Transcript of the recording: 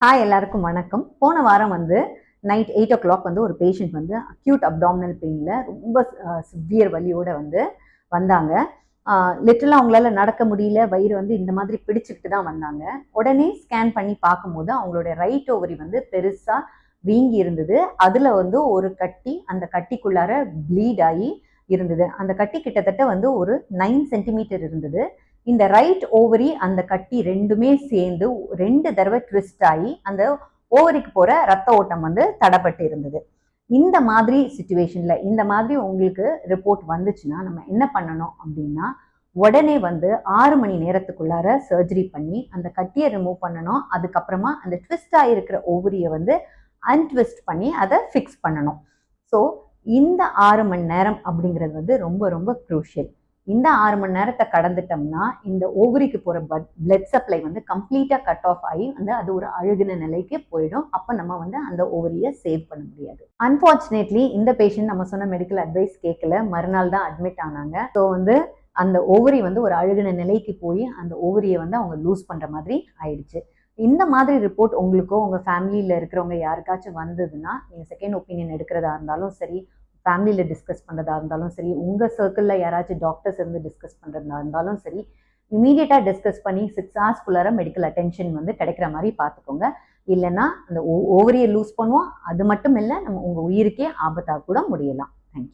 Hi எல்லாருக்கும் வணக்கம். போன வாரம் நைட் 8 o'clock ஒரு பேஷண்ட் அக்யூட் அப்டாமினல் பெயினில் ரொம்ப சிவியர் வலியோட வந்தாங்க. லிட்டரலாக அவங்களால நடக்க முடியல, வயிறு இந்த மாதிரி பிடிச்சிக்கிட்டு தான் வந்தாங்க. உடனே ஸ்கேன் பண்ணி பார்க்கும்போது அவங்களுடைய ரைட் ஓவரி பெருசாக வீங்கி இருந்தது. அதில் ஒரு கட்டி, அந்த கட்டிக்குள்ளார ப்ளீட் ஆகி இருந்தது. அந்த கட்டி கிட்டத்தட்ட ஒரு 9 சென்டிமீட்டர் இருந்தது. இந்த ரைட் ஓவரி அந்த கட்டி ரெண்டுமே சேர்ந்து 2 தடவை ட்விஸ்ட் ஆகி அந்த ஓவரிக்கு போற ரத்த ஓட்டம் தடைப்பட்டு இருந்தது. இந்த மாதிரி சிச்சுவேஷன்ல இந்த மாதிரி உங்களுக்கு ரிப்போர்ட் வந்துச்சுன்னா நம்ம என்ன பண்ணணும் அப்படின்னா, உடனே 6 மணி நேரத்துக்குள்ளார சர்ஜரி பண்ணி அந்த கட்டியை ரிமூவ் பண்ணணும். அதுக்கப்புறமா அந்த ட்விஸ்ட் ஆகிருக்கிற ஓவரியை அன்ட்விஸ்ட் பண்ணி அதை ஃபிக்ஸ் பண்ணணும். ஸோ இந்த 6 மணி நேரம் அப்படிங்கிறது ரொம்ப ரொம்ப க்ரூஷியல். இந்த 6 மணி நேரத்தை கடந்துட்டோம்னா இந்த ஓவரிக்கு போகிற பிளட் சப்ளை கம்ப்ளீட்டாக கட் ஆஃப் ஆகி அது ஒரு அழுகின நிலைக்கு போயிடும். அப்போ நம்ம அந்த ஓவரியை சேவ் பண்ண முடியாது. அன்ஃபார்ச்சுனேட்லி இந்த பேஷண்ட் நம்ம சொன்ன மெடிக்கல் அட்வைஸ் கேட்கல, மறுநாள் தான் அட்மிட் ஆனாங்க. ஸோ அந்த ஓவரி ஒரு அழுகின நிலைக்கு போய் அந்த ஓவரியை அவங்க லூஸ் பண்ணுற மாதிரி ஆயிடுச்சு. இந்த மாதிரி ரிப்போர்ட் உங்களுக்கோ உங்கள் ஃபேமிலியில் இருக்கிறவங்க யாருக்காச்சும் வந்ததுன்னா நீங்கள் செகண்ட் ஒப்பீனியன் எடுக்கிறதா இருந்தாலும் சரி, ஃபேமிலியில் டிஸ்கஸ் பண்ணுறதா இருந்தாலும் சரி, உங்கள் சர்க்கிளில் யாராச்சும் டாக்டர்ஸ் டிஸ்கஸ் பண்ணுறதா இருந்தாலும் சரி, இமீடியட்டாக டிஸ்கஸ் பண்ணி 6 hours மெடிக்கல் அட்டென்ஷன் கிடைக்கிற மாதிரி பார்த்துக்கோங்க. இல்லைன்னா அந்த ஓவரியை லூஸ் பண்ணுவோம். அது மட்டும் இல்லை, நம்ம உங்கள் உயிருக்கே ஆபத்தாக கூட முடியலாம்.